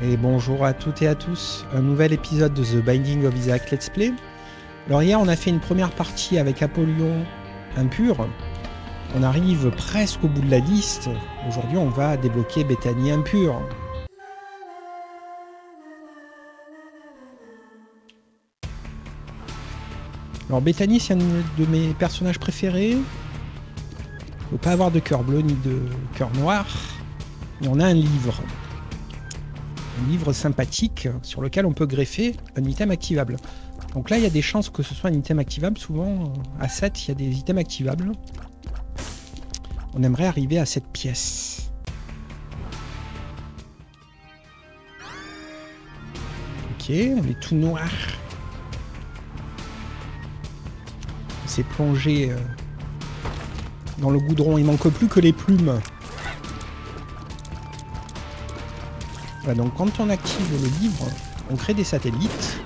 Et bonjour à toutes et à tous, un nouvel épisode de The Binding of Isaac Let's Play. Alors hier on a fait une première partie avec Apollyon impur. On arrive presque au bout de la liste. Aujourd'hui on va débloquer Bethany impure. Alors Bethany c'est un de mes personnages préférés. Il ne faut pas avoir de cœur bleu ni de cœur noir. Et on a un livre. Un livre sympathique sur lequel on peut greffer un item activable. Donc là, il y a des chances que ce soit un item activable. Souvent, à 7, il y a des items activables. On aimerait arriver à cette pièce. Ok, on est tout noir. On s'est plongé dans le goudron. Il manque plus que les plumes. Voilà, donc quand on active le livre, on crée des satellites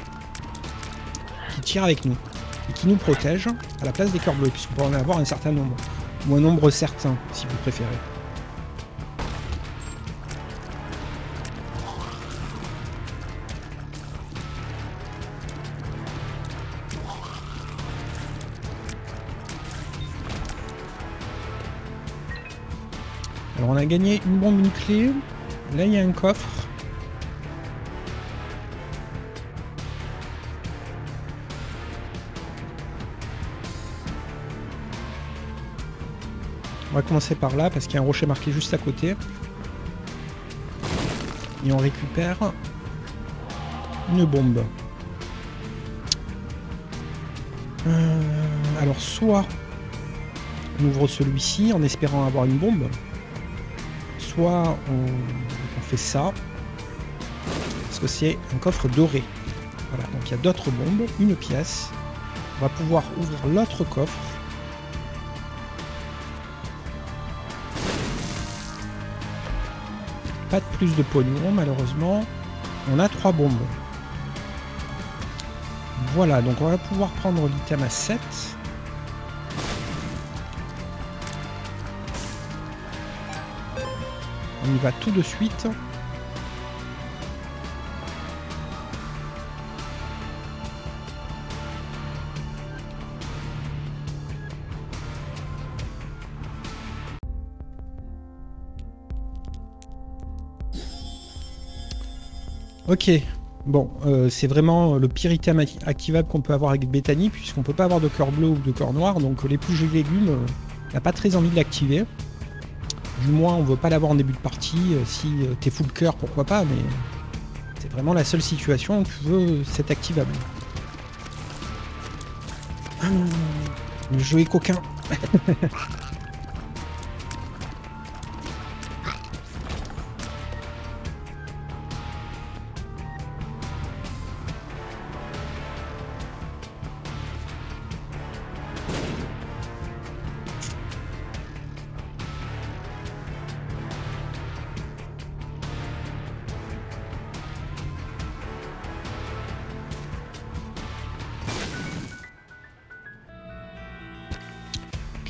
qui tirent avec nous et qui nous protègent à la place des cœurs bleus, puisqu'on peut en avoir un certain nombre, ou un nombre certain, si vous préférez. Alors on a gagné une bombe, une clé. Là il y a un coffre. On va commencer par là parce qu'il y a un rocher marqué juste à côté. Et on récupère une bombe. Alors soit on ouvre celui-ci en espérant avoir une bombe. Soit on fait ça. Parce que c'est un coffre doré. Voilà, donc il y a d'autres bombes, une pièce. On va pouvoir ouvrir l'autre coffre. Pas de plus de pognon malheureusement. On a 3 bombes. Voilà, donc on va pouvoir prendre l'item à 7. On y va tout de suite. Ok, bon, c'est vraiment le pire item activable qu'on peut avoir avec Bethany, puisqu'on peut pas avoir de cœur bleu ou de cœur noir, donc les pouges et légumes, on n'a pas très envie de l'activer. Du moins, on veut pas l'avoir en début de partie. Si t'es full cœur, pourquoi pas, mais c'est vraiment la seule situation où tu veux cet activable. Le jeu est coquin.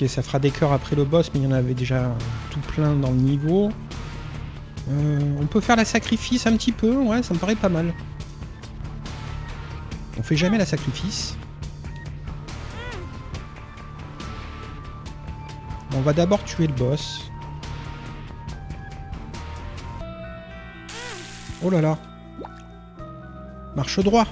Ok, ça fera des cœurs après le boss, mais il y en avait déjà tout plein dans le niveau. On peut faire la sacrifice un petit peu, ouais, ça me paraît pas mal. On fait jamais la sacrifice. On va d'abord tuer le boss. Oh là là. Marche droit.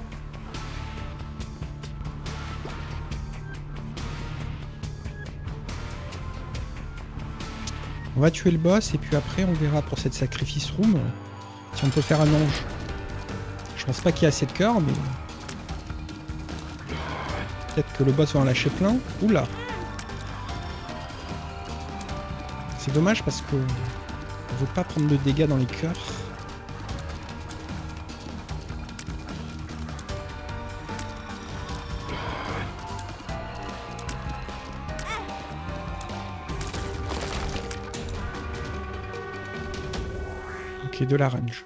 On va tuer le boss et puis après on verra pour cette sacrifice room si on peut faire un ange. Je pense pas qu'il y ait assez de cœur, mais peut-être que le boss va en lâcher plein. Oula. C'est dommage parce que on veut pas prendre de dégâts dans les cœurs. De la range.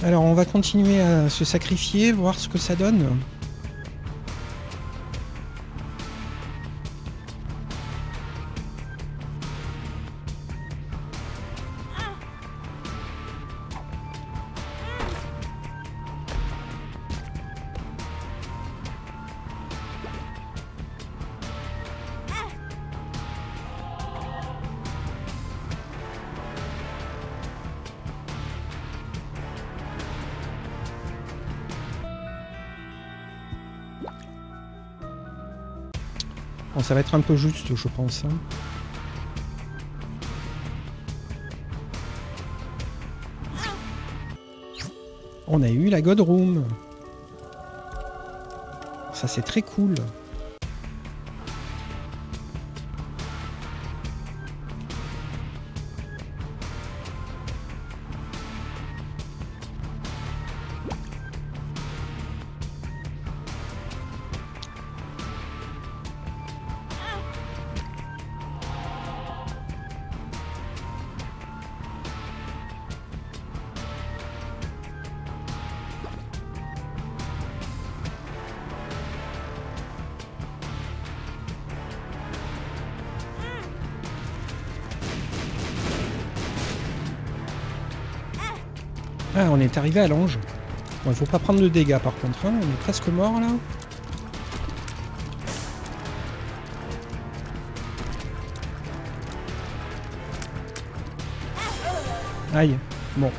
Alors on va continuer à se sacrifier, voir ce que ça donne. Bon, ça va être un peu juste, je pense. Hein. On a eu la God Room. Ça, c'est très cool. Ah, on est arrivé à l'ange. Bon, il faut pas prendre de dégâts par contre. Hein. On est presque mort là. Aïe. Bon,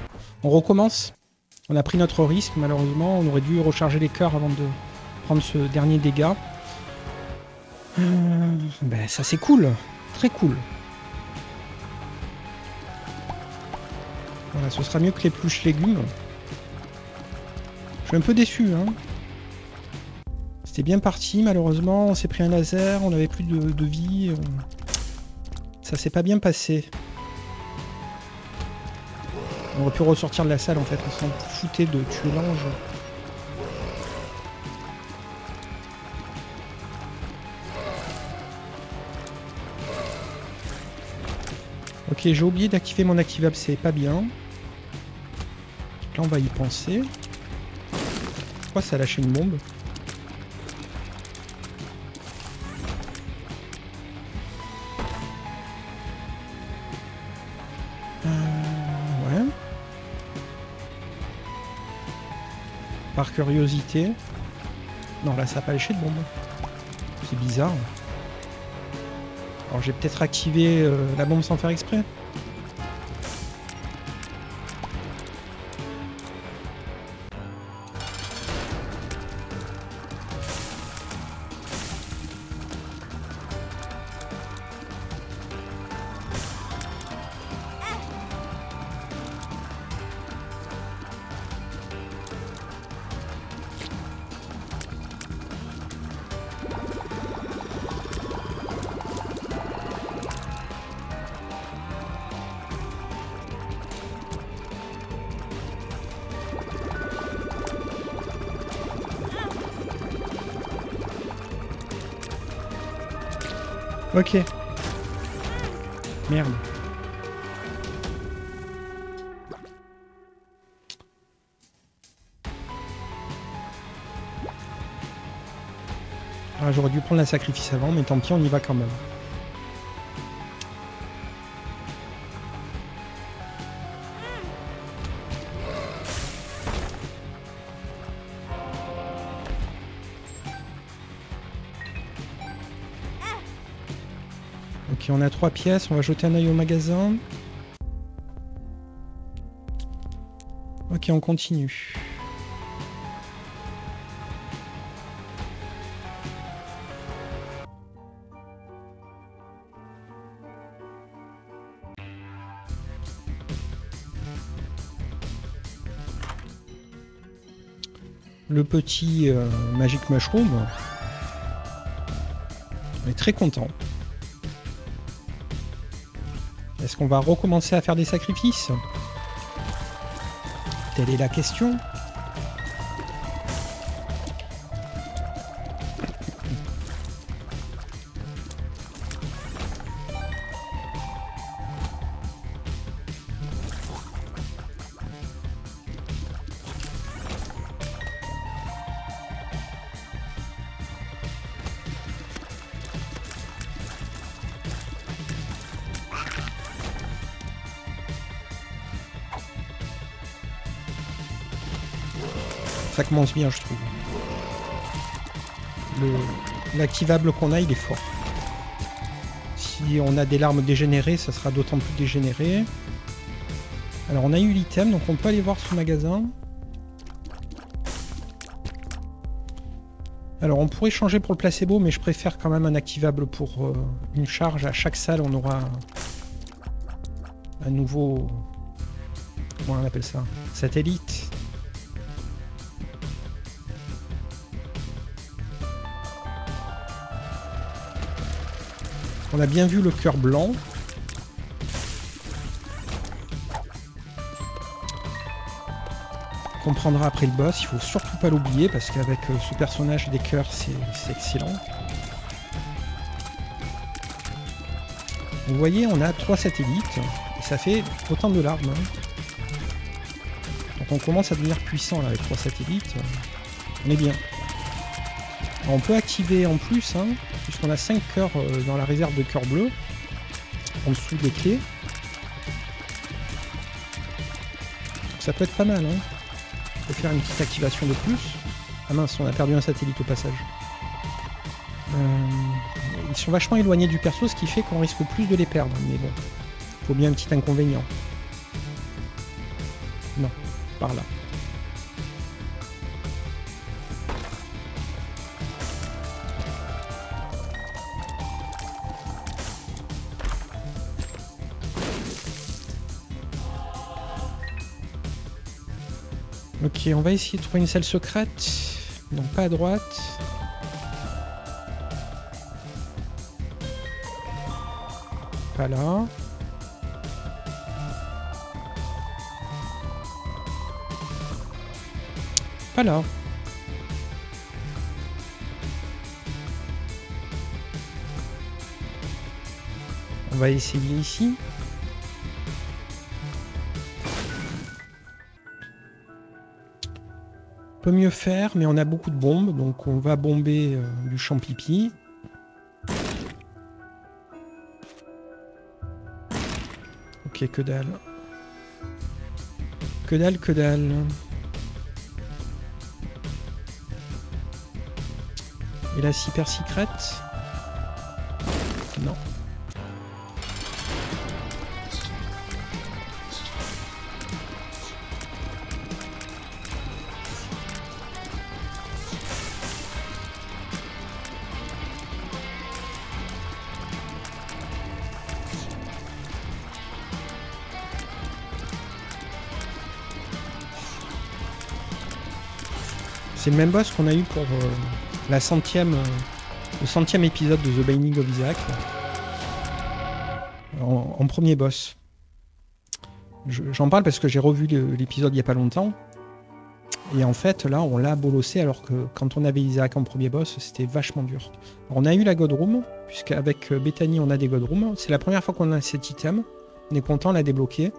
on recommence. On a pris notre risque, malheureusement. On aurait dû recharger les cœurs avant de prendre ce dernier dégât. Ben, ça c'est cool. Très cool. Voilà, ce sera mieux que les pluches légumes. Je suis un peu déçu, hein. C'était bien parti, malheureusement. On s'est pris un laser, on n'avait plus de vie. Ça s'est pas bien passé. On aurait pu ressortir de la salle, en fait. On s'en foutait de tuer l'ange. Ok, j'ai oublié d'activer mon activable, c'est pas bien. Là, on va y penser. Pourquoi ça a lâché une bombe? Ouais. Par curiosité. Non, là, ça n'a pas lâché de bombe. C'est bizarre. Alors, j'ai peut-être activé la bombe sans faire exprès. Ok. Merde. Ah, j'aurais dû prendre la sacrifice avant, mais tant pis, on y va quand même. Ok, on a 3 pièces, on va jeter un œil au magasin. Ok, on continue. Le petit Magic Mushroom. On est très content. Est-ce qu'on va recommencer à faire des sacrifices? Telle est la question. Ça commence bien, je trouve. L'activable qu'on a, il est fort. Si on a des larmes dégénérées, ça sera d'autant plus dégénéré. Alors, on a eu l'item, donc on peut aller voir ce magasin. Alors on pourrait changer pour le placebo, mais je préfère quand même un activable pour une charge. À chaque salle, on aura un nouveau... Comment on appelle ça? Satellite. On a bien vu le cœur blanc. On comprendra après le boss, il faut surtout pas l'oublier parce qu'avec ce personnage des cœurs, c'est excellent. Vous voyez, on a 3 satellites et ça fait autant de larmes. Donc on commence à devenir puissant là, avec 3 satellites. On est bien. Alors, on peut activer en plus, puisqu'on a 5 cœurs dans la réserve de cœurs bleus, en dessous des clés. Donc, ça peut être pas mal. On peut faire une petite activation de plus. Ah mince, on a perdu un satellite au passage. Ils sont vachement éloignés du perso, ce qui fait qu'on risque plus de les perdre. Mais bon, il faut bien un petit inconvénient. Non, par là. Ok, on va essayer de trouver une salle secrète. Donc pas à droite. Pas là. Pas là. On va essayer ici. Peut mieux faire, mais on a beaucoup de bombes, donc on va bomber du champ pipi. Ok, que dalle. Que dalle, que dalle. Et la super secrète? Non. C'est le même boss qu'on a eu pour le 100e épisode de The Binding of Isaac. En premier boss. J'en parle parce que j'ai revu l'épisode il n'y a pas longtemps. Et en fait, là, on l'a bolossé alors que quand on avait Isaac en premier boss, c'était vachement dur. Alors, on a eu la God Room, puisqu'avec Bethany, on a des God Rooms. C'est la première fois qu'on a cet item. On est content, on l'a débloqué.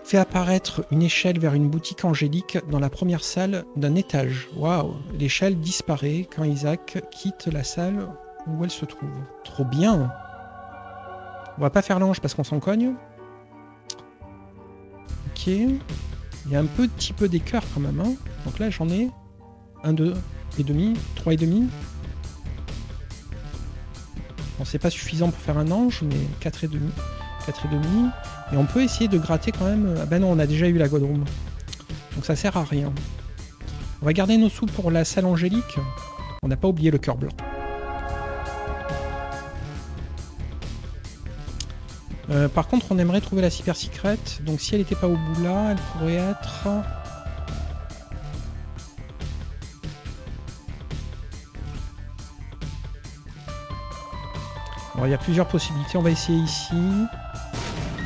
Fait apparaître une échelle vers une boutique angélique dans la première salle d'un étage. Waouh! L'échelle disparaît quand Isaac quitte la salle où elle se trouve. Trop bien! On va pas faire l'ange parce qu'on s'en cogne. Ok. Il y a un petit peu des cœurs quand même. Donc là, j'en ai 1, 2 et demi, 3 et demi. Bon, c'est pas suffisant pour faire un ange, mais 4 et demi. 4 et demi. Et on peut essayer de gratter quand même. Ah ben non, on a déjà eu la God Room. Donc ça sert à rien. On va garder nos sous pour la salle angélique. On n'a pas oublié le cœur blanc. Par contre, on aimerait trouver la super secrète. Donc si elle n'était pas au bout là, elle pourrait être... Alors, il y a plusieurs possibilités. On va essayer ici.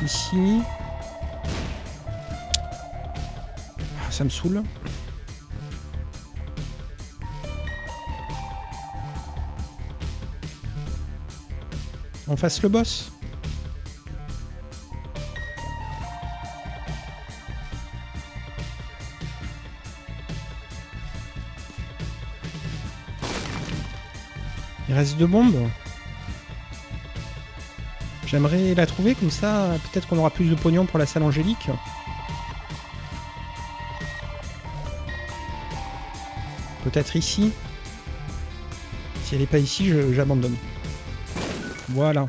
Ici. Ah, ça me saoule. On fasse le boss. Il reste 2 bombes. J'aimerais la trouver comme ça, peut-être qu'on aura plus de pognon pour la salle angélique. Peut-être ici. Si elle n'est pas ici, j'abandonne. Voilà.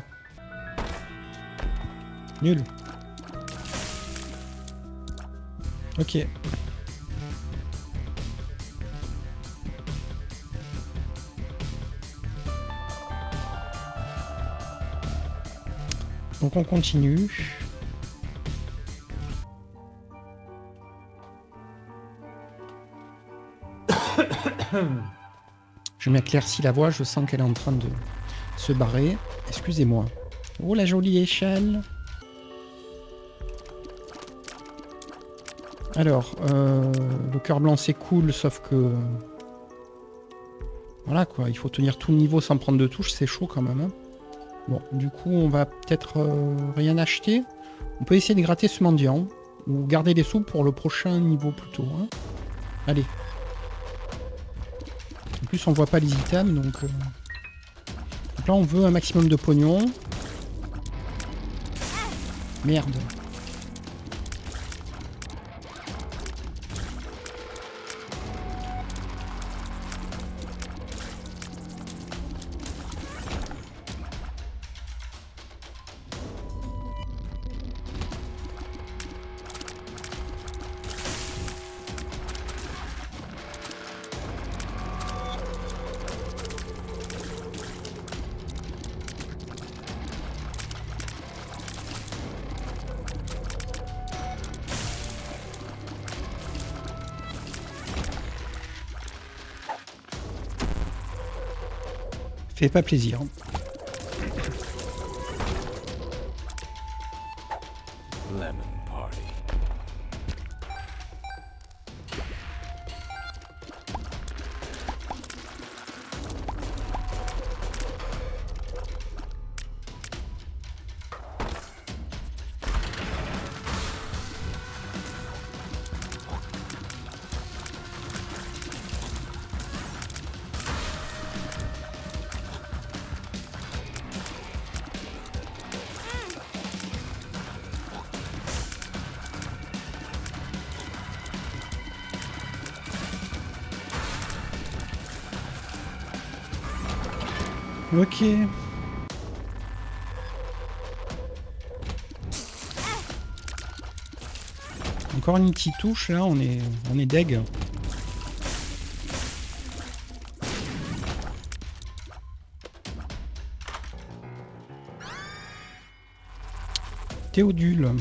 Nul. Ok. Donc on continue. Je m'éclaircis la voix, je sens qu'elle est en train de se barrer. Excusez-moi. Oh la jolie échelle. Alors, le cœur blanc c'est cool, sauf que... Voilà quoi, il faut tenir tout le niveau sans prendre de touche, c'est chaud quand même. Hein. Bon, du coup on va peut-être rien acheter. On peut essayer de gratter ce mendiant, ou garder les sous pour le prochain niveau plutôt. Hein. Allez. En plus on voit pas les items, donc là on veut un maximum de pognon. Merde. Fait pas plaisir. Lemon party. Ok. Encore une petite touche là, on est deg. Théodule.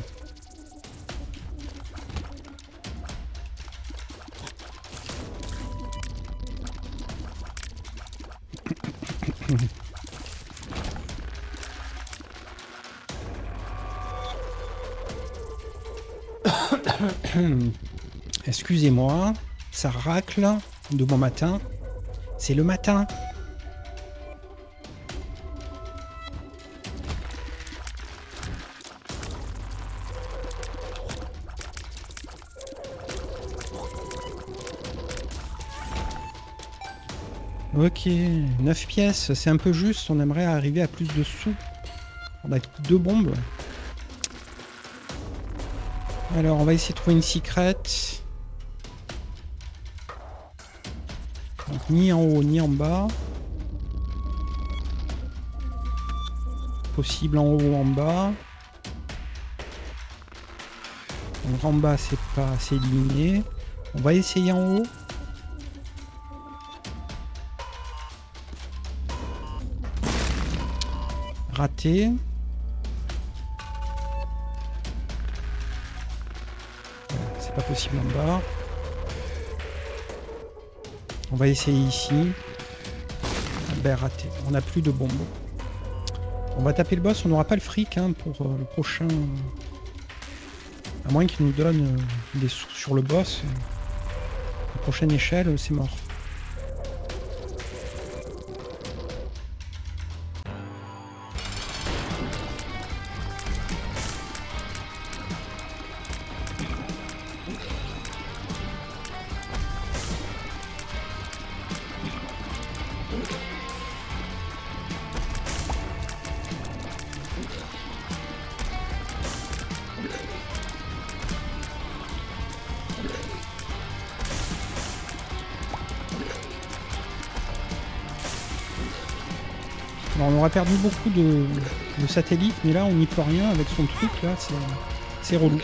Excusez-moi, ça racle de bon matin. C'est le matin. Ok, 9 pièces, c'est un peu juste, on aimerait arriver à plus de sous. On a 2 bombes. Alors, on va essayer de trouver une secret. Donc, ni en haut, ni en bas. Possible en haut ou en bas. Donc, en bas, c'est pas assez éliminé. On va essayer en haut. Raté. C'est pas possible en bas. On va essayer ici. Ah ben raté. On n'a plus de bombes. On va taper le boss. On n'aura pas le fric hein, pour le prochain. À moins qu'il nous donne des sous sur le boss. La prochaine échelle, c'est mort. Alors on aura perdu beaucoup de satellites, mais là on n'y peut rien avec son truc là, c'est relou.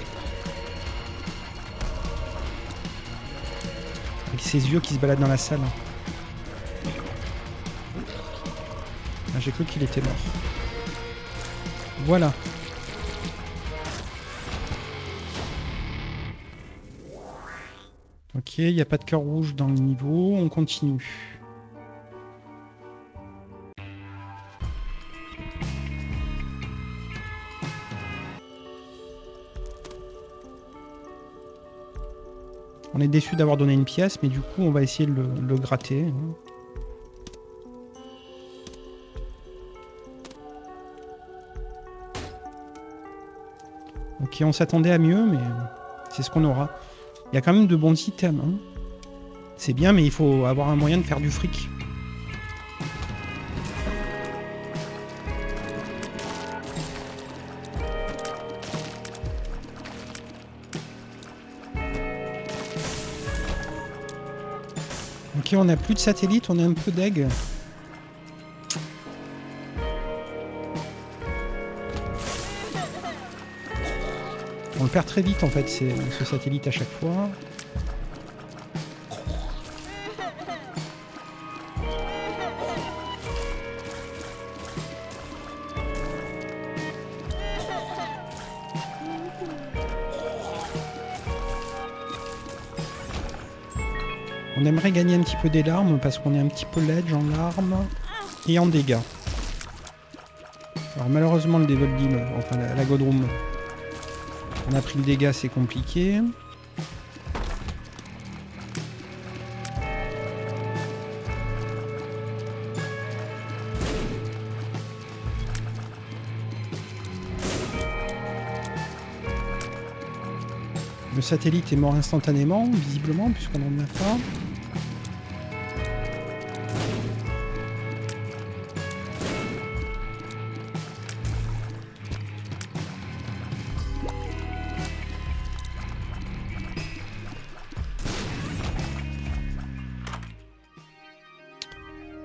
Avec ses yeux qui se baladent dans la salle. Ah, j'ai cru qu'il était mort. Voilà. Ok, il n'y a pas de cœur rouge dans le niveau, on continue. On est déçu d'avoir donné une pièce, mais du coup on va essayer de le gratter. Ok, on s'attendait à mieux, mais c'est ce qu'on aura. Il y a quand même de bons items. Hein. C'est bien, mais il faut avoir un moyen de faire du fric. Ok, on n'a plus de satellites, on est un peu deg. On le perd très vite en fait, ce satellite à chaque fois. On aimerait gagner un petit peu des larmes parce qu'on est un petit peu ledge en larmes et en dégâts. Alors malheureusement le Devil Deal, enfin la God Room, on a pris le dégât, c'est compliqué. Le satellite est mort instantanément, visiblement, puisqu'on n'en a pas.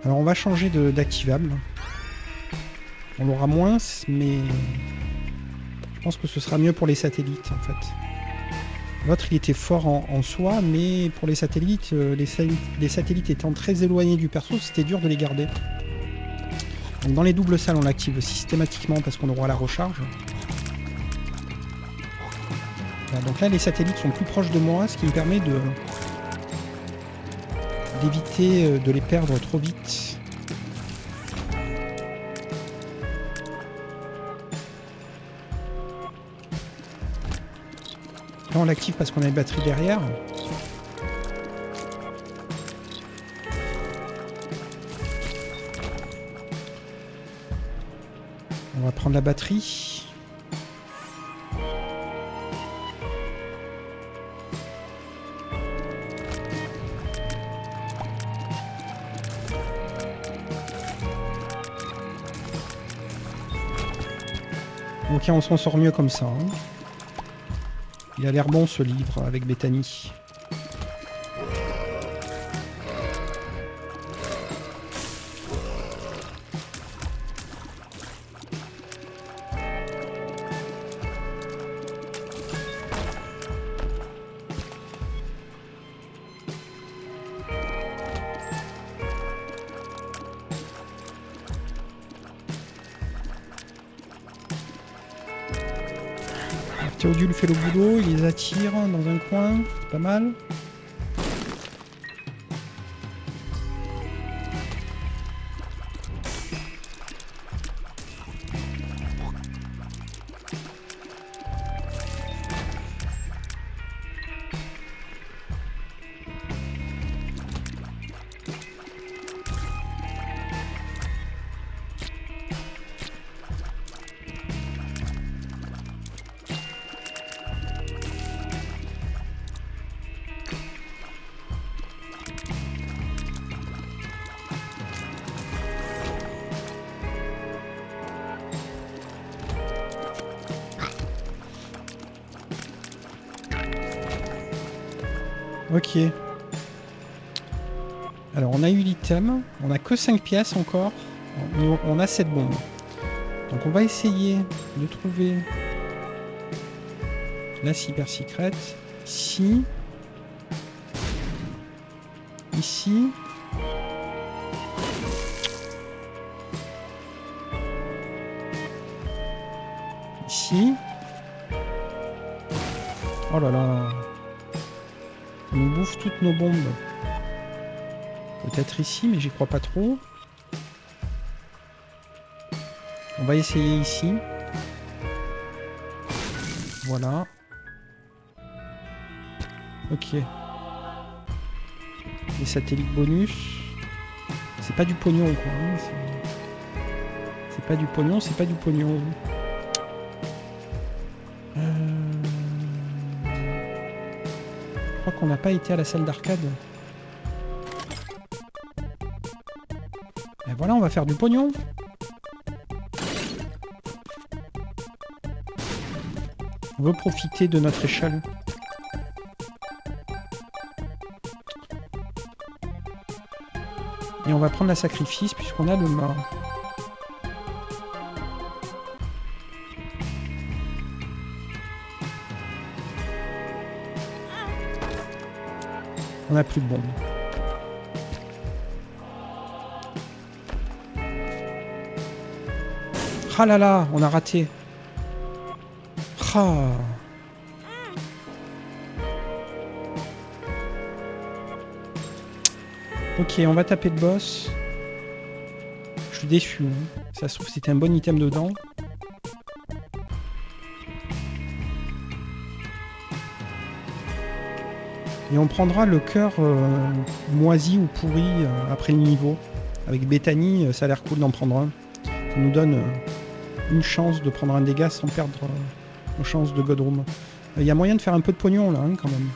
Alors on va changer d'activable. On l'aura moins, mais je pense que ce sera mieux pour les satellites en fait. L'autre il était fort en soi, mais pour les satellites étant très éloignés du perso, c'était dur de les garder. Donc dans les doubles salles on l'active systématiquement parce qu'on aura la recharge. Voilà, donc là les satellites sont plus proches de moi, ce qui me permet d'éviter de les perdre trop vite. Là on l'active parce qu'on a une batterie derrière. On va prendre la batterie. Ok, on s'en sort mieux comme ça. Hein. Il a l'air bon ce livre avec Bethany. Théodule fait le boulot, il les attire dans un coin, c'est pas mal. Ok. Alors on a eu l'item, on a que 5 pièces encore, on a 7 bombes. Donc on va essayer de trouver la cyber secret ici, ici, ici. Oh là là. Ça nous bouffe toutes nos bombes. Peut-être ici, mais j'y crois pas trop. On va essayer ici. Voilà. Ok. Les satellites bonus. C'est pas du pognon quoi. Hein. C'est pas du pognon, c'est pas du pognon. Je crois qu'on n'a pas été à la salle d'arcade. Et voilà, on va faire du pognon. On veut profiter de notre échelle. Et on va prendre la sacrifice puisqu'on a le mât. On n'a plus de bombes. Ah là là, on a raté. Ah. Ok, on va taper le boss. Je suis déçu. Hein. Ça se trouve, c'était un bon item dedans. Et on prendra le cœur moisi ou pourri après le niveau. Avec Bethany, ça a l'air cool d'en prendre un. Ça nous donne une chance de prendre un dégât sans perdre nos chances de Godroom. Il y a moyen de faire un peu de pognon là, hein, quand même.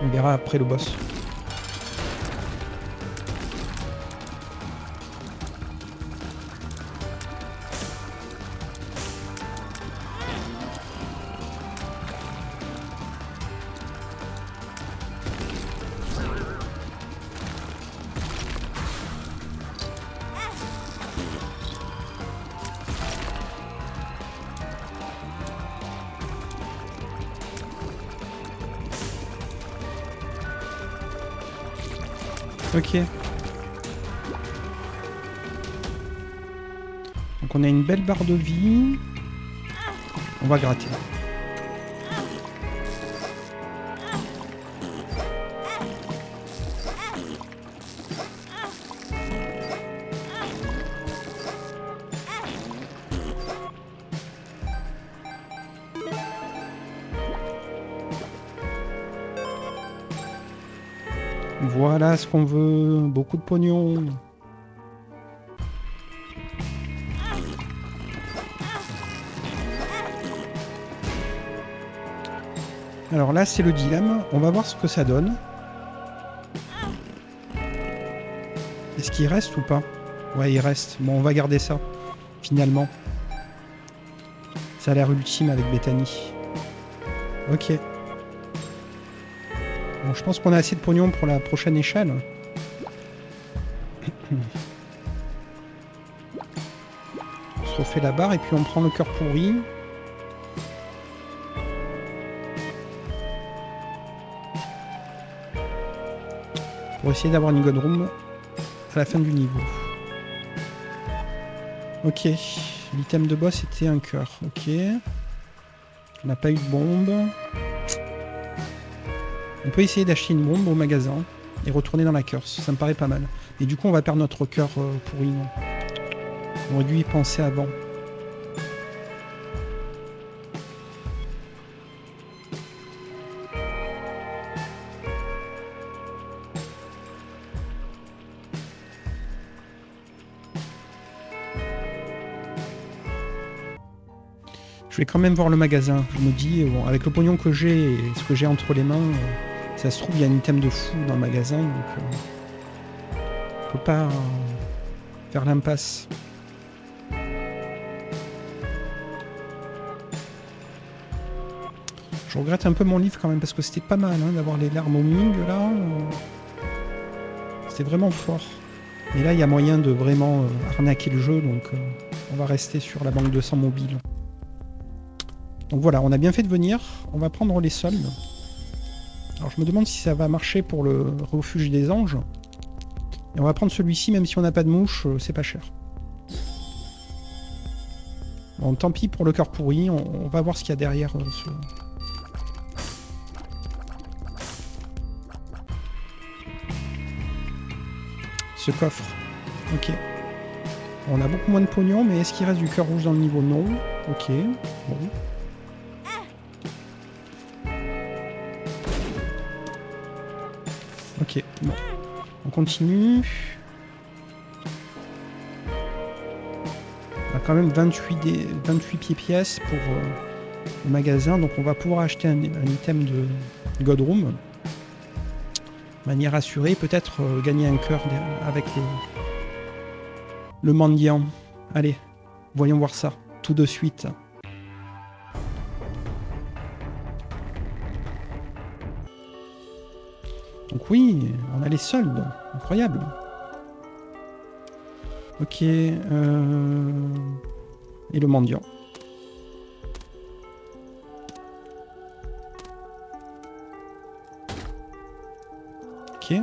On verra après le boss. Ok. Donc on a une belle barre de vie. On va gratter. Voilà ce qu'on veut, beaucoup de pognon. Alors là c'est le dilemme, on va voir ce que ça donne. Est-ce qu'il reste ou pas? Ouais il reste, bon on va garder ça, finalement. Ça a l'air ultime avec Bethany. Ok. Bon, je pense qu'on a assez de pognon pour la prochaine échelle. On se refait la barre et puis on prend le cœur pourri. Pour essayer d'avoir une Godroom à la fin du niveau. Ok. L'item de boss était un cœur. Ok. On n'a pas eu de bombe. On peut essayer d'acheter une bombe au magasin et retourner dans la curse, ça me paraît pas mal. Et du coup on va perdre notre cœur pourri. Non. On aurait dû y penser avant. Je vais quand même voir le magasin. Je me dis, bon, avec le pognon que j'ai et ce que j'ai entre les mains, ça se trouve, il y a un item de fou dans le magasin, donc on peut pas faire l'impasse. Je regrette un peu mon livre quand même, parce que c'était pas mal hein, d'avoir les larmes au Ming, là. C'était vraiment fort. Mais là, il y a moyen de vraiment arnaquer le jeu, donc on va rester sur la banque de sang mobile. Donc voilà, on a bien fait de venir. On va prendre les soldes. Alors je me demande si ça va marcher pour le refuge des anges. Et on va prendre celui-ci, même si on n'a pas de mouche, c'est pas cher. Bon, tant pis pour le cœur pourri, on va voir ce qu'il y a derrière ce... Ce coffre. Ok. On a beaucoup moins de pognon, mais est-ce qu'il reste du cœur rouge dans le niveau? Non. Ok. Bon. Ok. Bon. On continue. On a quand même 28 pièces pour le magasin, donc on va pouvoir acheter un item de Godroom. De manière assurée, peut-être gagner un cœur avec le mendiant. Allez, voyons voir ça, tout de suite. Donc oui, on a les soldes, incroyable. Ok, et le mendiant. Ok.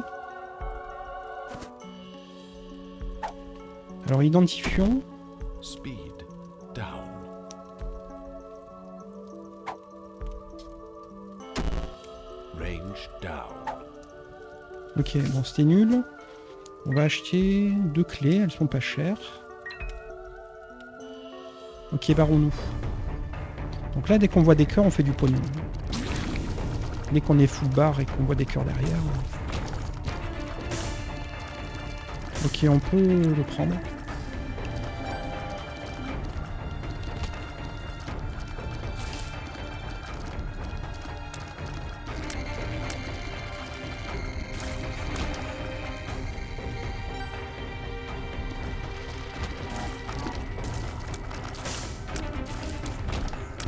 Alors identifions. Speed down. Range down. Ok, bon c'était nul. On va acheter 2 clés, elles sont pas chères. Ok, barrons-nous. Donc là, dès qu'on voit des cœurs, on fait du pognon. Dès qu'on est full bar et qu'on voit des cœurs derrière. Ok, on peut le prendre.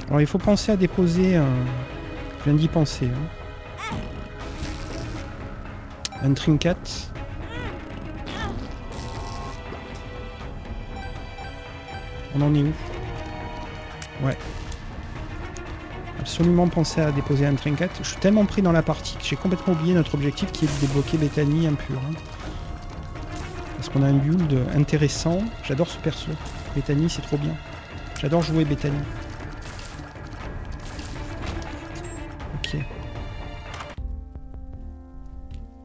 Alors il faut penser à déposer un... Je viens d'y penser. Hein. Un trinket. On en est où? Ouais. Absolument penser à déposer un trinket. Je suis tellement pris dans la partie que j'ai complètement oublié notre objectif qui est de débloquer Bethany impure. Hein. Parce qu'on a un build intéressant. J'adore ce perso. Bethany, c'est trop bien. J'adore jouer Bethany. Ok.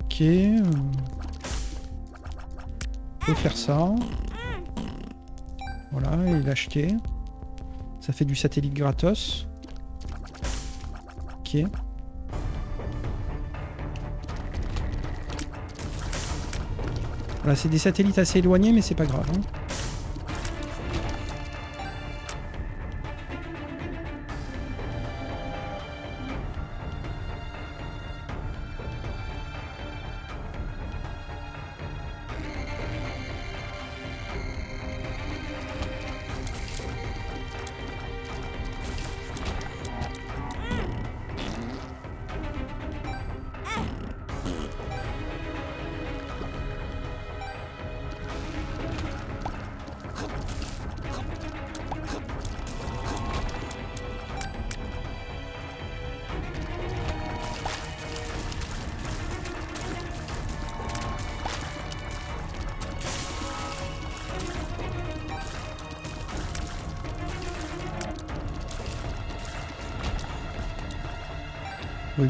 Ok. On peut faire ça. Voilà, et l'acheter. Ça fait du satellite gratos. Ok. Voilà, c'est des satellites assez éloignés, mais c'est pas grave. Hein.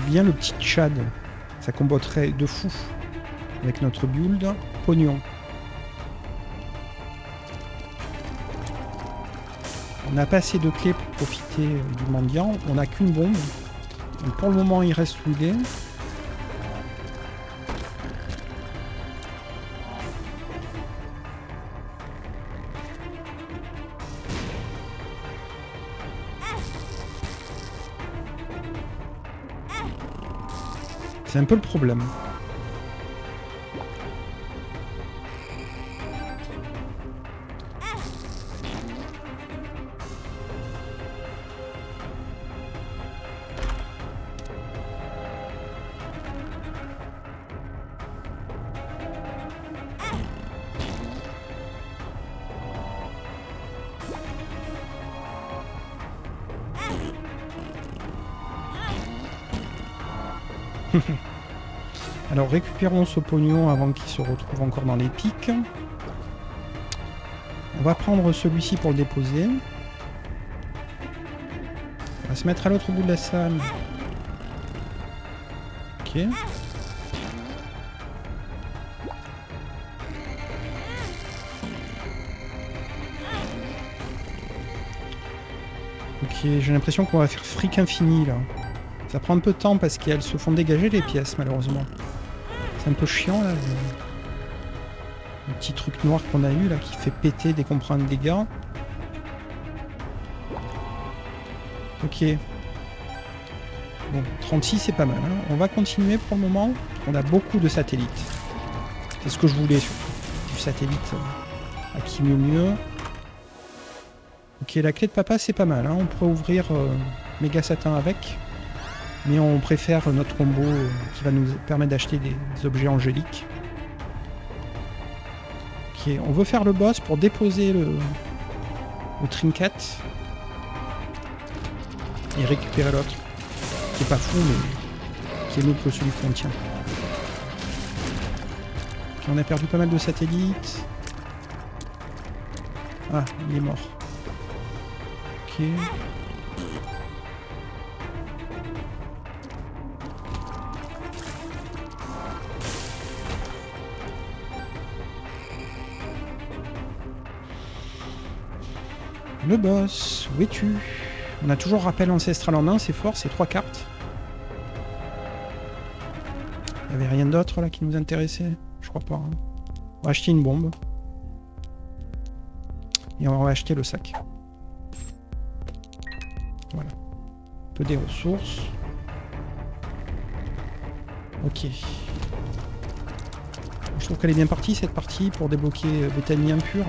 Bien le petit Chad, ça combattrait de fou avec notre build. Pognon. On n'a pas assez de clés pour profiter du mendiant. On n'a qu'une bombe. Donc pour le moment, il reste soudé. C'est un peu le problème. Alors récupérons ce pognon avant qu'il se retrouve encore dans les pics. On va prendre celui-ci pour le déposer. On va se mettre à l'autre bout de la salle. Ok. Ok, j'ai l'impression qu'on va faire fric infini là. Ça prend un peu de temps parce qu'elles se font dégager les pièces malheureusement. C'est un peu chiant là. Le petit truc noir qu'on a eu là qui fait péter dès qu'on prend un dégât. Ok. Bon, 36 c'est pas mal. Hein. On va continuer pour le moment. On a beaucoup de satellites. C'est ce que je voulais surtout. Du satellite à qui mieux. Ok, la clé de papa c'est pas mal. Hein. On pourrait ouvrir Méga Satin avec. Mais on préfère notre combo qui va nous permettre d'acheter des objets angéliques. Ok, on veut faire le boss pour déposer le trinket. Et récupérer l'autre. Qui est pas fou, mais qui est mieux que celui qu'on tient. Okay, on a perdu pas mal de satellites. Ah, il est mort. Ok. Le boss, où es-tu? On a toujours rappel ancestral en main, c'est fort, c'est 3 cartes. Il n'y avait rien d'autre là qui nous intéressait? Je crois pas. Hein. On va acheter une bombe. Et on va acheter le sac. Voilà. Un peu des ressources. Ok. Je trouve qu'elle est bien partie cette partie pour débloquer Bethany impure.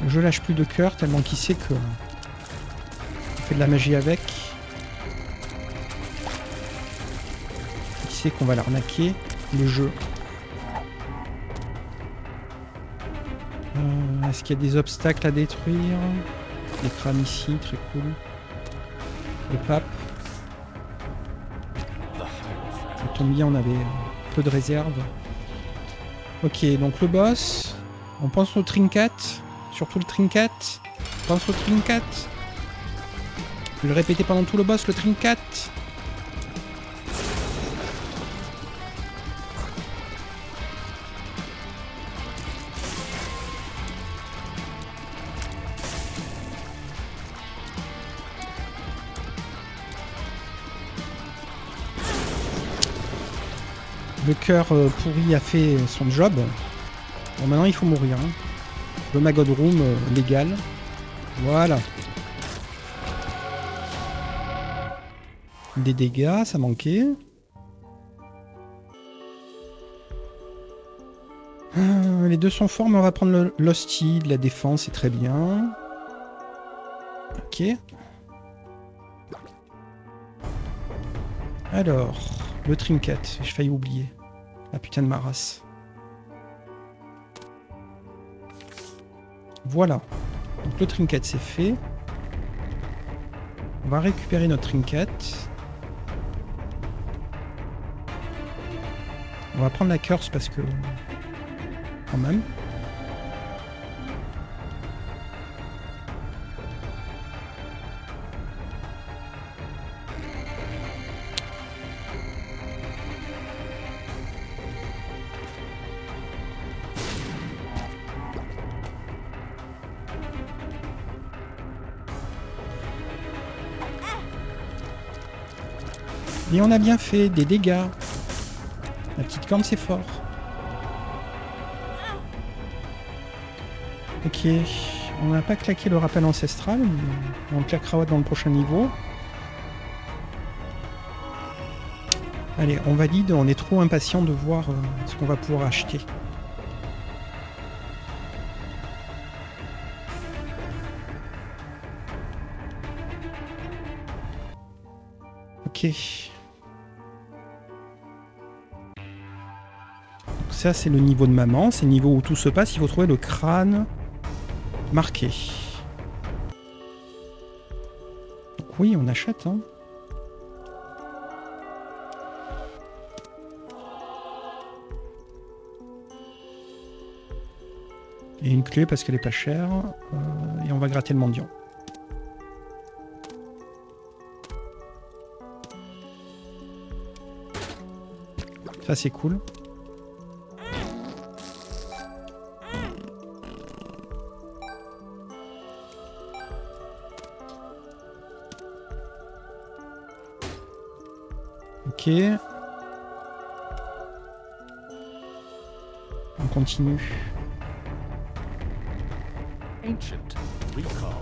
Je lâche plus de cœur tellement qu'il sait que on fait de la magie avec. Il sait qu'on va l'arnaquer. Le jeu. Est-ce qu'il y a des obstacles à détruire? Les crânes ici, très cool. Le pape. Ça tombe bien, on avait peu de réserve. Ok, donc le boss. On pense au trinket. Surtout le trinket. Pense au trinket. Je vais le répéter pendant tout le boss, le trinket. Le cœur pourri a fait son job. Bon, maintenant il faut mourir. Hein. Le Magod Room légal. Voilà. Des dégâts, ça manquait. Les deux sont forts, mais on va prendre l'hostie de la défense, c'est très bien. Ok. Alors, le trinket, j'ai failli oublier. La putain de ma race. Voilà. Donc le trinket c'est fait. On va récupérer notre trinket. On va prendre la curse parce que... Quand même. Et on a bien fait des dégâts. La petite corne, c'est fort. Ok. On n'a pas claqué le rappel ancestral, mais on le claquera dans le prochain niveau. Allez, on valide. On est trop impatient de voir ce qu'on va pouvoir acheter. Ok. Ça, c'est le niveau de maman. C'est le niveau où tout se passe. Il faut trouver le crâne marqué. Donc oui, on achète. Hein. Et une clé parce qu'elle est pas chère. Et on va gratter le mendiant. Ça, c'est cool. Ok. On continue. Ancient recall.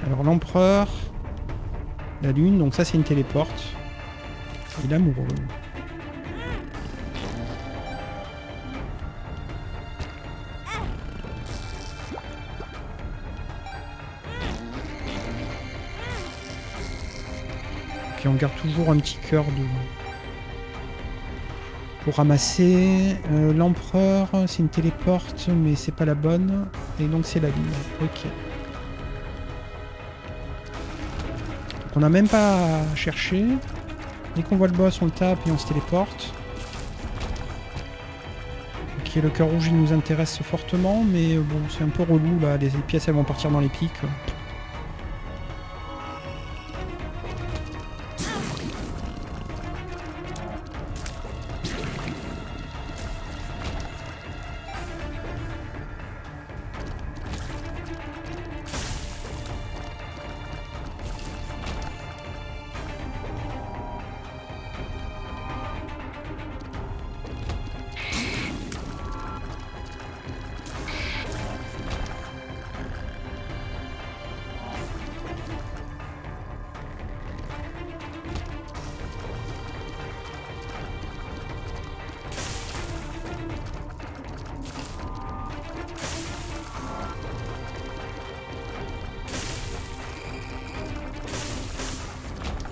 Alors l'empereur, la lune, donc ça c'est une téléporte. Et l'amoureux. Puis on garde toujours un petit cœur de... pour ramasser. L'empereur, c'est une téléporte, mais c'est pas la bonne. Et donc c'est la lune. Ok. Donc on n'a même pas à chercher. Dès qu'on voit le boss, on le tape et on se téléporte. Ok, le cœur rouge il nous intéresse fortement, mais bon, c'est un peu relou là. Les pièces elles vont partir dans les pics.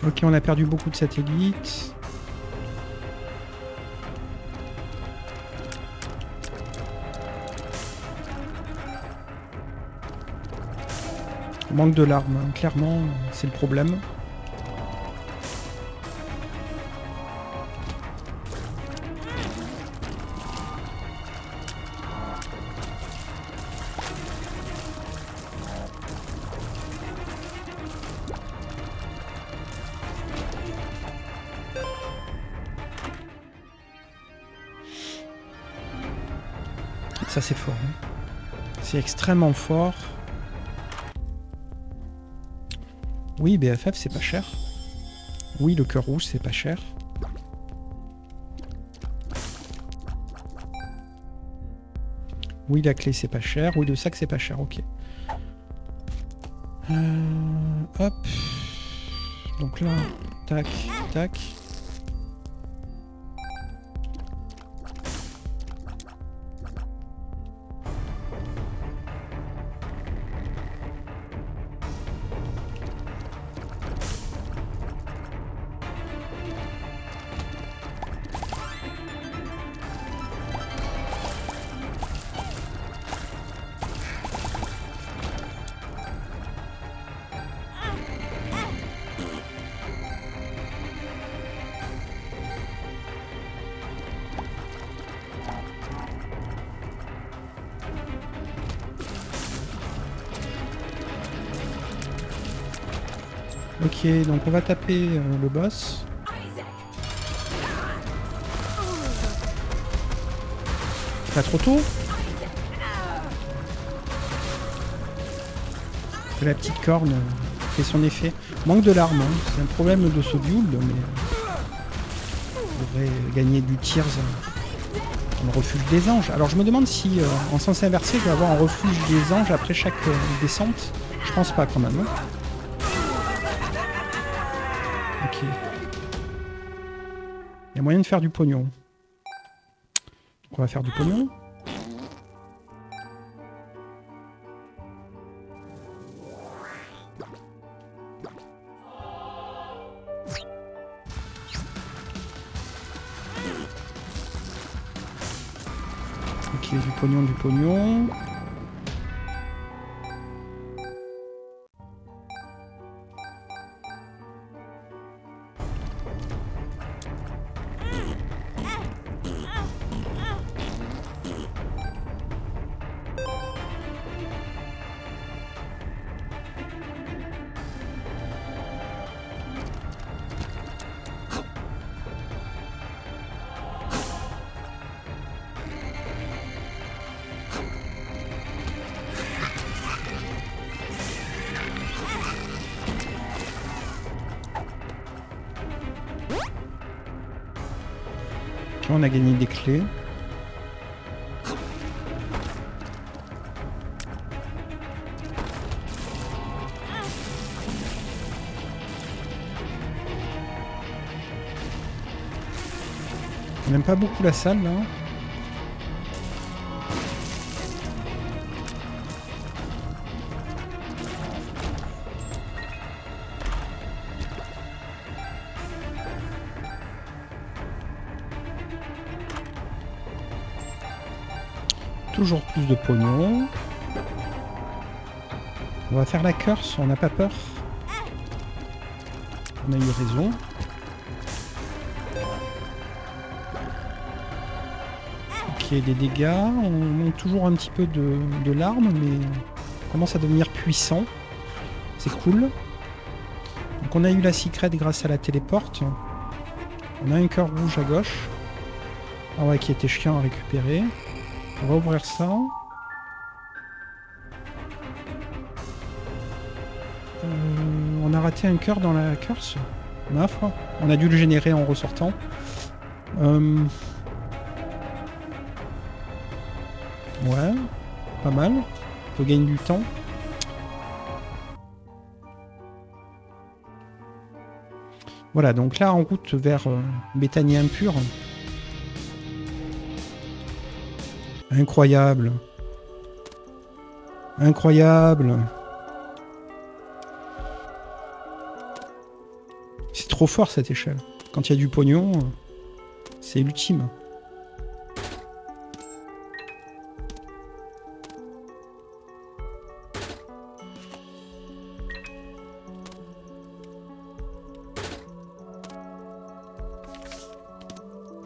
Ok, on a perdu beaucoup de satellites. On manque de larmes, hein. Clairement, c'est le problème. Ça c'est fort. Hein. C'est extrêmement fort. Oui, BFF c'est pas cher. Oui, le cœur rouge c'est pas cher. Oui, la clé c'est pas cher. Oui, le sac c'est pas cher, ok. Hop. Donc là, tac, tac. Ok, donc on va taper le boss. Pas trop tôt. Que la petite corne fait son effet. Manque de larmes, hein. C'est un problème de ce build, mais on devrait gagner du tiers dans le refuge des anges. Alors je me demande si en sens inversé je vais avoir un refuge des anges après chaque descente. Je pense pas quand même. Hein. Ok. Il y a moyen de faire du pognon. Donc on va faire du pognon. Ok, du pognon, du pognon. Ok, on a gagné des clés. On n'aime pas beaucoup la salle là. Toujours plus de pognon. On va faire la curse, on n'a pas peur. On a eu raison. Ok, les dégâts, on monte toujours un petit peu de larmes, mais on commence à devenir puissant. C'est cool. Donc on a eu la secret grâce à la téléporte. On a un cœur rouge à gauche. Ah ouais, qui était chiant à récupérer. On va ouvrir ça. On a raté un cœur dans la curse. Ma foi. On a dû le générer en ressortant. Ouais. Pas mal. On peut gagner du temps. Voilà, donc là en route vers Bethanie impure. Incroyable. Incroyable. C'est trop fort cette échelle. Quand il y a du pognon, c'est l'ultime.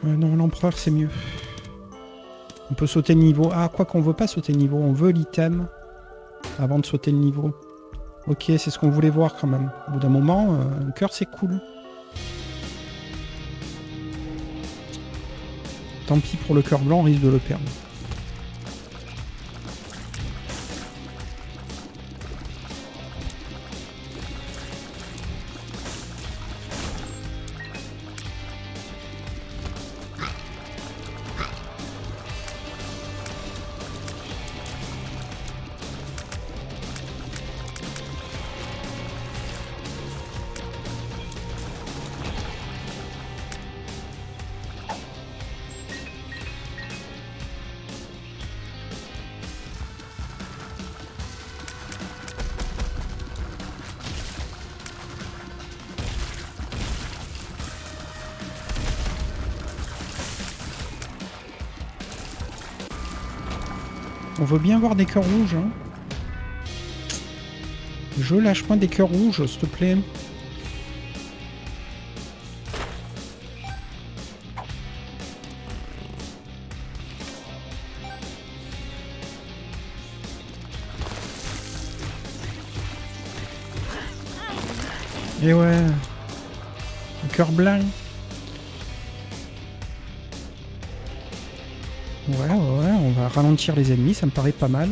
Non, l'empereur c'est mieux. On peut sauter le niveau. Ah, quoi qu'on veut pas sauter le niveau. On veut l'item avant de sauter le niveau. Ok, c'est ce qu'on voulait voir quand même. Au bout d'un moment, le cœur c'est cool. Tant pis pour le cœur blanc, on risque de le perdre. On veut bien voir des cœurs rouges. Hein. Je lâche moins des cœurs rouges, s'il te plaît. Et ouais. Le cœur blanc. Ouais, on va ralentir les ennemis, ça me paraît pas mal.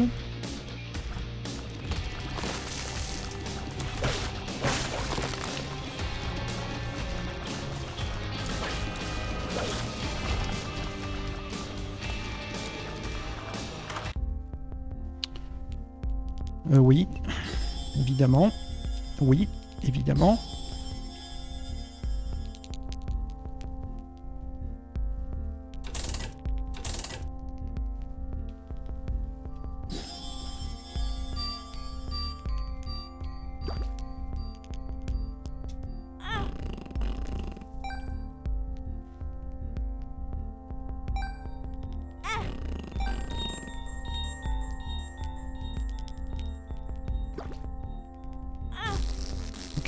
Oui, évidemment. Oui, évidemment.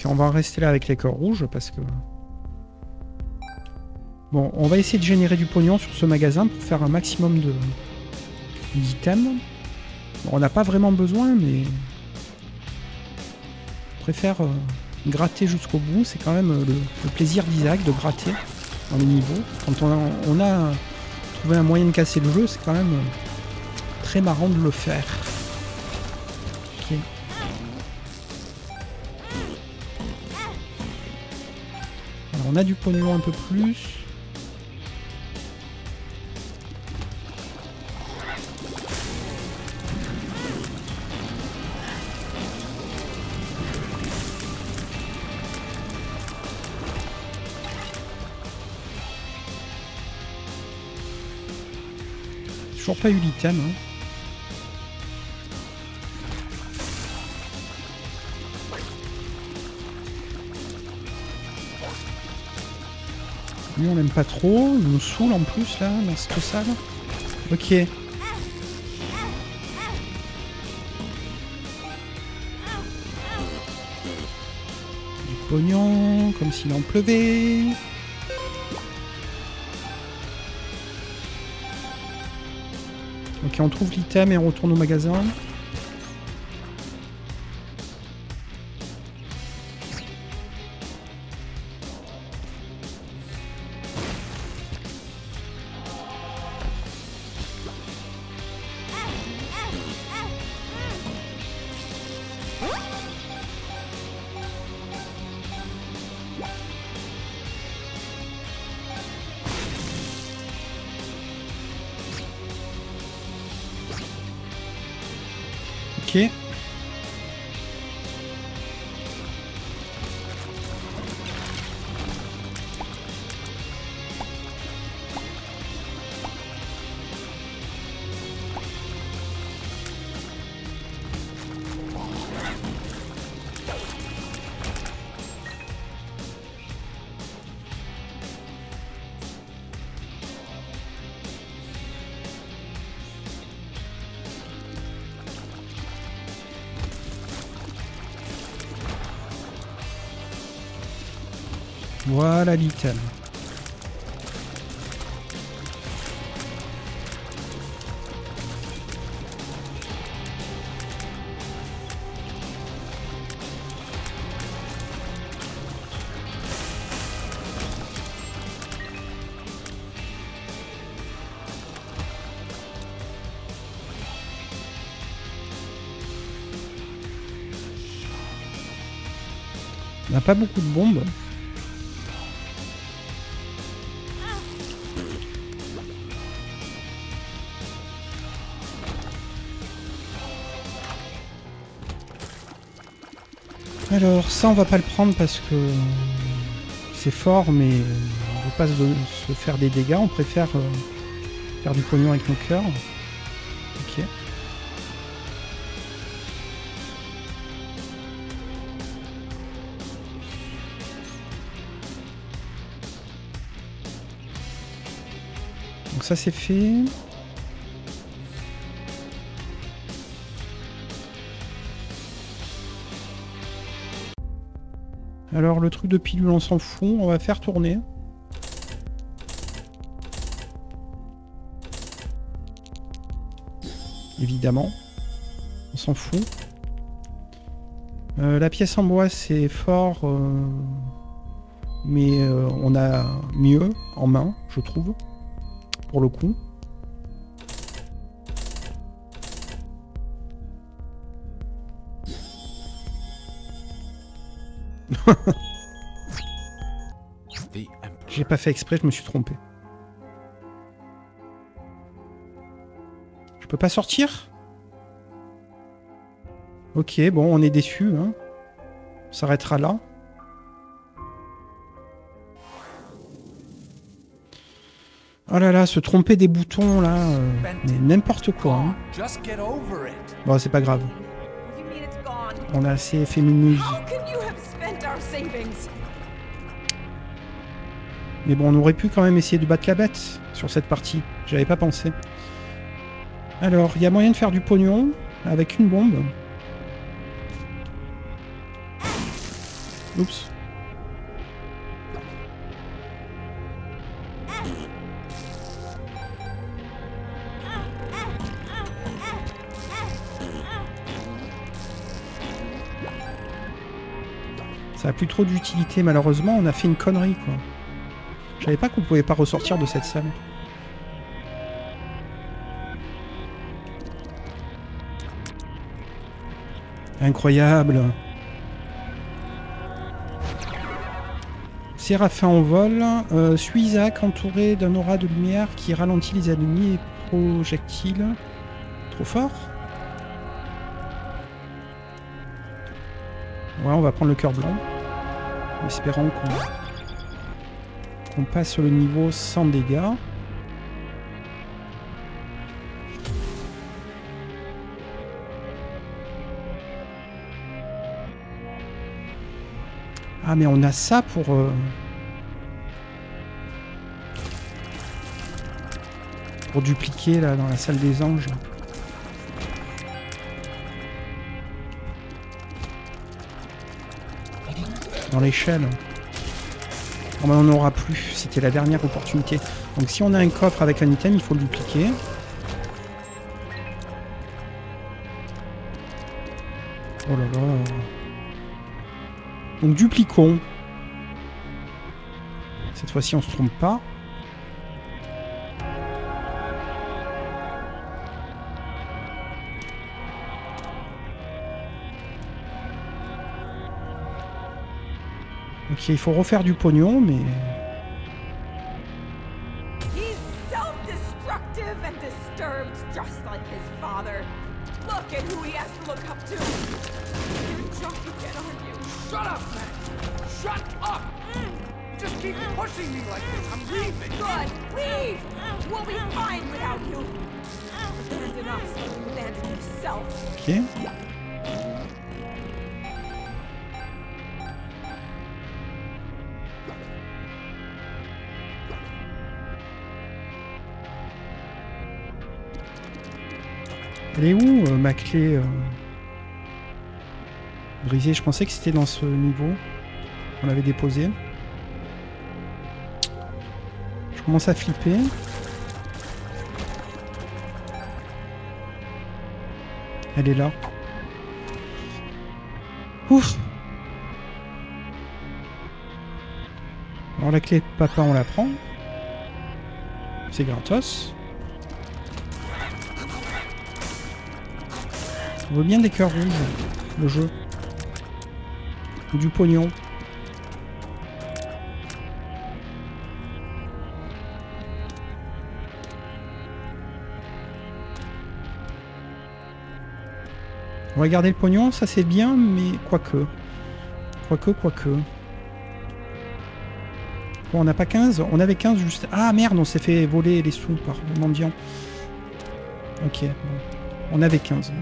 On va rester là avec les cœurs rouges parce que... Bon, on va essayer de générer du pognon sur ce magasin pour faire un maximum d'items. Bon, on n'a pas vraiment besoin, mais... On préfère gratter jusqu'au bout. C'est quand même le plaisir d'Isaac de gratter dans les niveaux. Quand on a trouvé un moyen de casser le jeu, c'est quand même très marrant de le faire. Ok. On a du pognon un peu plus. Toujours pas eu l'item. Hein. Lui on l'aime pas trop, il nous saoule en plus là, dans cette salle. Ok. Du pognon, comme s'il en pleuvait. Ok, on trouve l'item et on retourne au magasin. Ok. Voilà l'item. On n'a pas beaucoup de bombes. Alors ça on va pas le prendre parce que c'est fort mais on veut pas se faire des dégâts, on préfère faire du pognon avec nos cœurs. Ok. Donc ça c'est fait. Alors le truc de pilule on s'en fout, on va faire tourner. Évidemment, on s'en fout. La pièce en bois c'est fort, mais on a mieux en main, je trouve, pour le coup. J'ai pas fait exprès, je me suis trompé. Je peux pas sortir? Ok, bon, on est déçus. Hein. On s'arrêtera là. Oh là là, se tromper des boutons là, n'importe quoi. Hein. Bon, c'est pas grave. On a assez fait mimuse. Mais bon, on aurait pu quand même essayer de battre la bête sur cette partie. J'avais pas pensé. Alors, il y a moyen de faire du pognon avec une bombe. Oups. Ça a plus trop d'utilité malheureusement, on a fait une connerie quoi. Je savais pas qu'on pouvait pas ressortir de cette salle. Incroyable. Séraphin en vol. Suis Isaac entouré d'un aura de lumière qui ralentit les ennemis et projectiles. Trop fort. Ouais, on va prendre le cœur blanc. Espérant qu'on passe le niveau sans dégâts. Ah, mais on a ça pour dupliquer, là, dans la salle des anges. Dans l'échelle. Oh, ben, on n'en aura plus. C'était la dernière opportunité. Donc si on a un coffre avec un item, il faut le dupliquer. Oh là là. Donc dupliquons. Cette fois-ci, on se trompe pas. Ok, il faut refaire du pognon, mais... He's self-destructive and disturbed, just like his father. Look at who he has to look up to. You're drunk again, aren't you? Shut up, man! Shut up! Just keep pushing me like this. I'm leaving. Good. Leave. We'll be fine without you. Abandon us. Abandon yourself. Ok. Elle est où, ma clé brisée? Je pensais que c'était dans ce niveau. On l'avait déposée. Je commence à flipper. Elle est là. Ouf. Alors la clé de papa, on la prend. C'est gratos. On veut bien des cœurs rouges, le jeu. Ou du pognon. On va garder le pognon, ça c'est bien, mais quoique. Quoique. Bon, on n'a pas 15, on avait 15 juste... Ah merde, on s'est fait voler les sous par le mendiant. Ok, bon. On avait 15. Donc.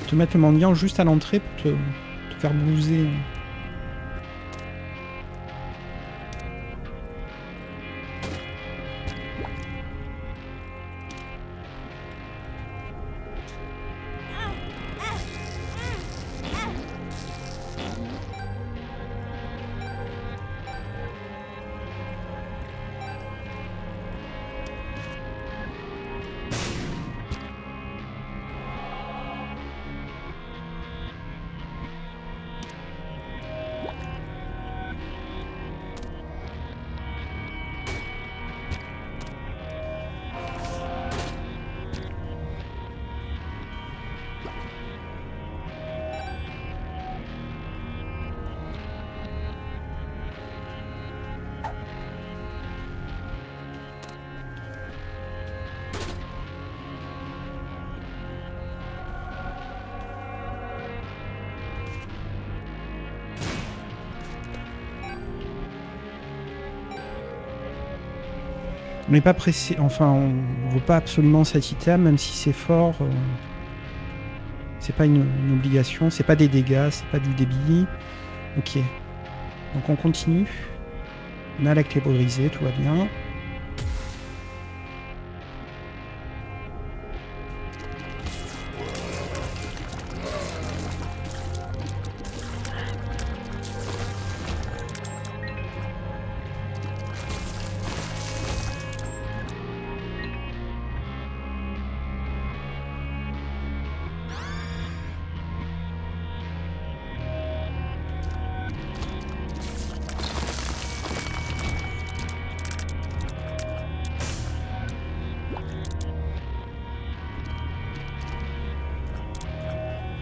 Te mettre le mendiant juste à l'entrée pour te faire blouser. On n'est pas pressé, enfin on veut pas absolument cet item, même si c'est fort. C'est pas une obligation, c'est pas des dégâts, c'est pas du débit. Ok. Donc on continue. On a la clé brisée, tout va bien.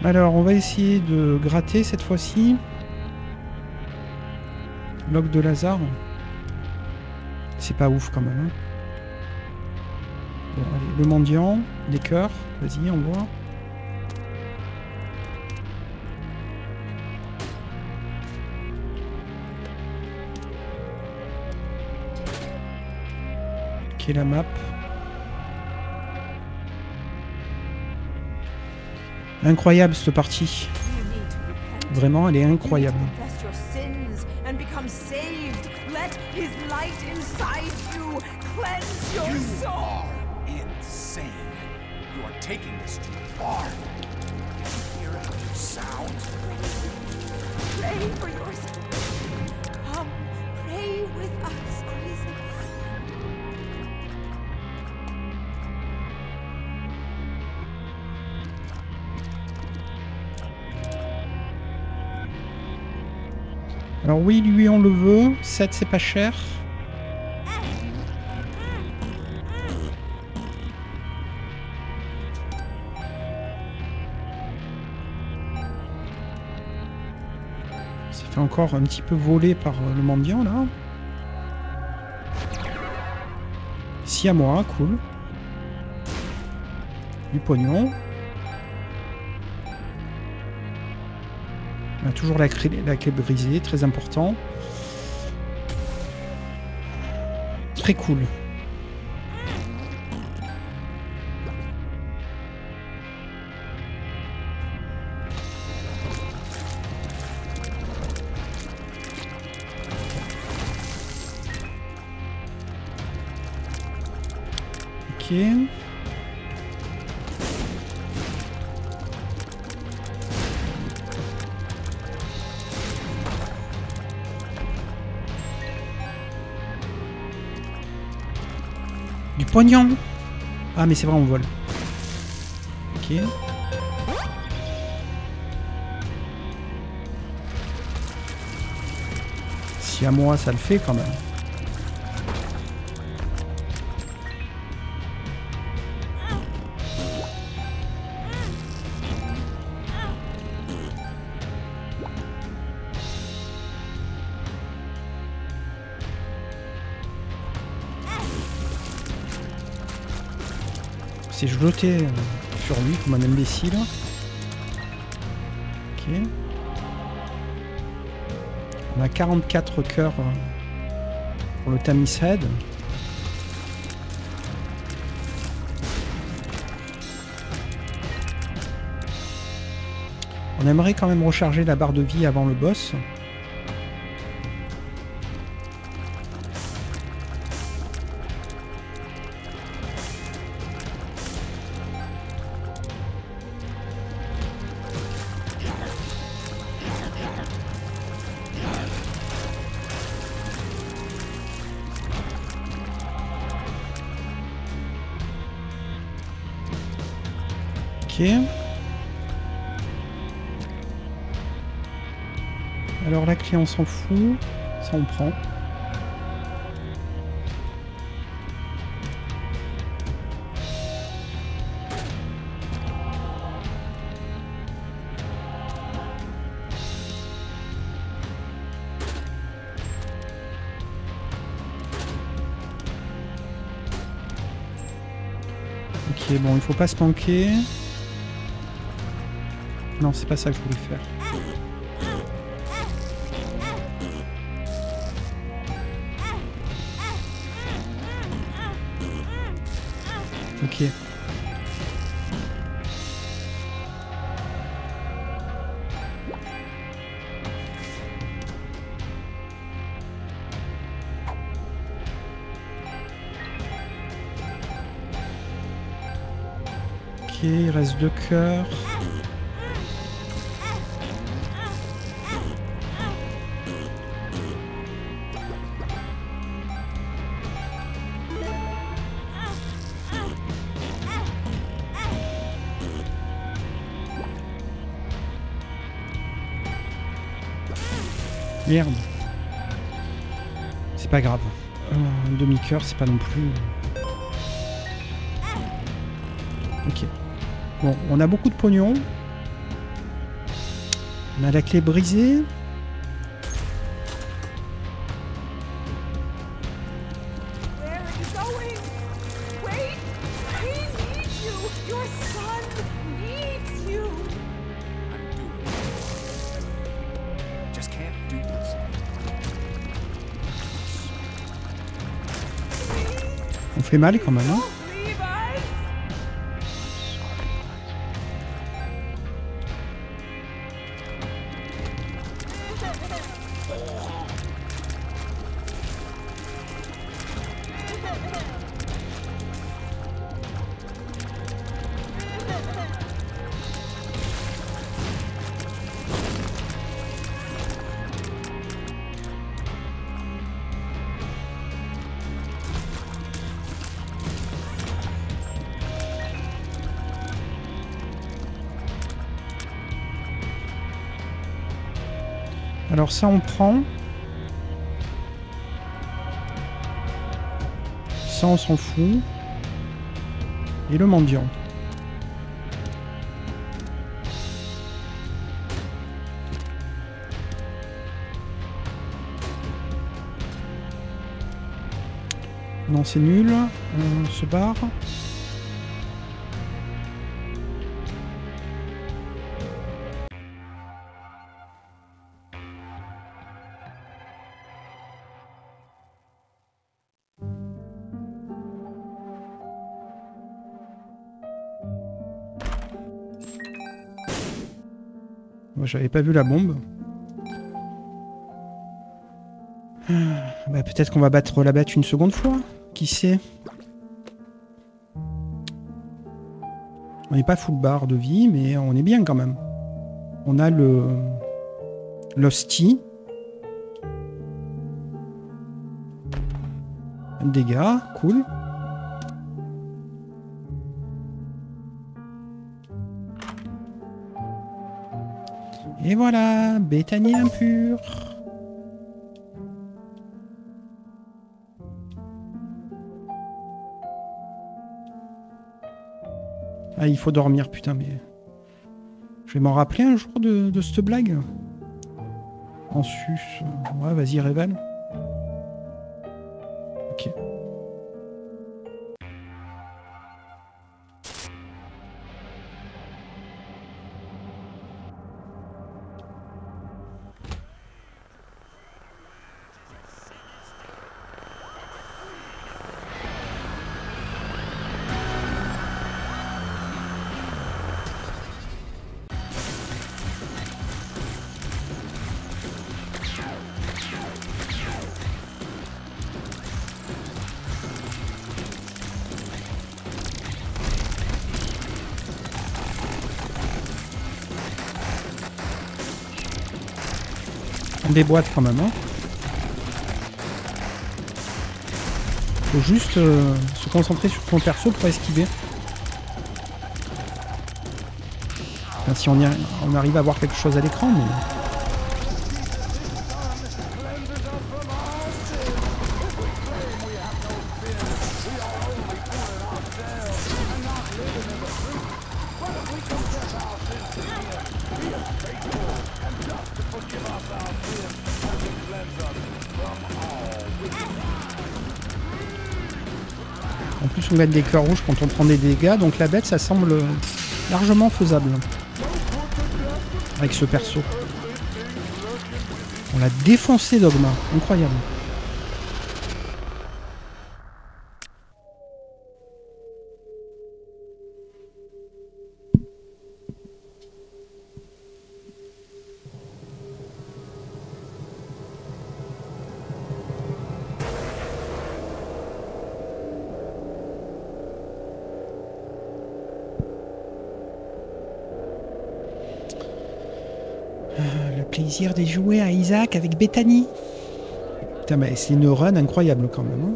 Alors, on va essayer de gratter cette fois-ci. Bloc de Lazare. C'est pas ouf quand même. Hein. Bon, allez, le mendiant, des cœurs. Vas-y, on voit. Ok, la map. Incroyable cette partie. You need to repent. Vraiment, elle est incroyable. Confess your sins and become saved. Let his light inside you cleanse your You soul. are insane. You are taking this too far. You hear how you sound? Pray for yourself. Come, pray with us, Isaac. Alors oui, lui on le veut. 7 c'est pas cher. Il s'est fait encore un petit peu voler par le mendiant là. Si à moi, cool. Du pognon. On a toujours la clé brisée, très important. Très cool. Ok. Du pognon. Ah mais c'est vrai on vole. Ok. Si à moi ça le fait quand même. C'est jeté sur lui comme un imbécile. Ok. On a 44 cœurs pour le Tammy's Head. On aimerait quand même recharger la barre de vie avant le boss. Ok. Alors la clé on s'en fout, ça on prend. Ok, bon il faut pas se manquer. Non, c'est pas ça que je voulais faire. Ok. Ok, il reste 2 cœurs. Merde. C'est pas grave. Un demi-cœur, c'est pas non plus... Ok. Bon, on a beaucoup de pognon. On a la clé brisée. Where are you going? Wait! He needs you! Your son needs you! I'm doing it. I just can't do this. On fait mal quand même, hein? Don't leave us! Alors ça on prend. Ça on s'en fout. Et le mendiant. Non, c'est nul. On se barre. Moi, j'avais pas vu la bombe. Bah, peut-être qu'on va la battre une seconde fois. Qui sait? On n'est pas full bar de vie, mais on est bien quand même. On a l'hostie. Dégâts, cool. Et voilà, Bethany impure. Ah, il faut dormir, putain, mais... Je vais m'en rappeler un jour de cette blague. En sus... Ouais, vas-y, révèle. Ok. On déboîte quand même, hein. Faut juste se concentrer sur son perso pour esquiver. Enfin, si on arrive à voir quelque chose à l'écran, mais... En plus on gagne des cœurs rouges quand on prend des dégâts, donc la bête ça semble largement faisable. Avec ce perso. On l'a défoncé Dogma, incroyable. Le plaisir de jouer à Isaac avec Bethany. Putain, mais c'est une run incroyable quand même. Hein.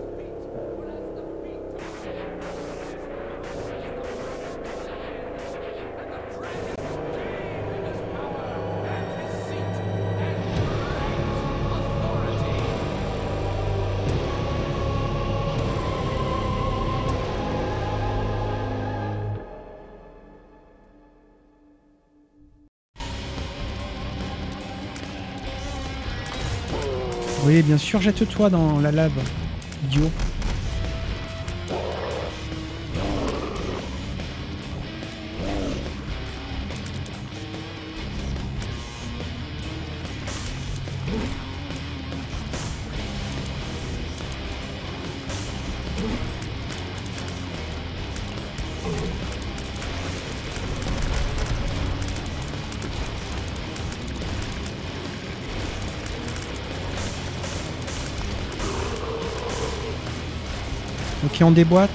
Oui, bien sûr, jette-toi dans la lave, idiot. Ok, on déboîte.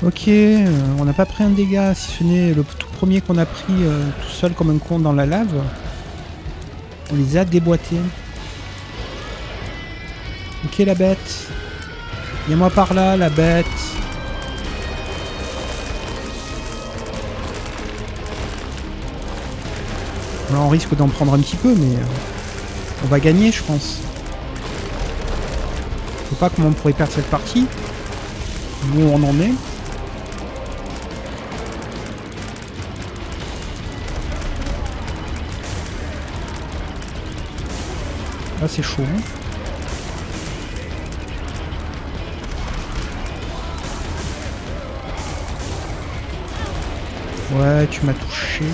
Ok, on n'a pas pris un dégât, si ce n'est le tout premier qu'on a pris tout seul comme un con dans la lave. On les a déboîtés. Ok la bête. Viens-moi par là, la bête. Alors, on risque d'en prendre un petit peu, mais on va gagner, je pense. Je sais pas comment on pourrait perdre cette partie. Où on en est. Là c'est chaud. Hein. Ouais, tu m'as touché.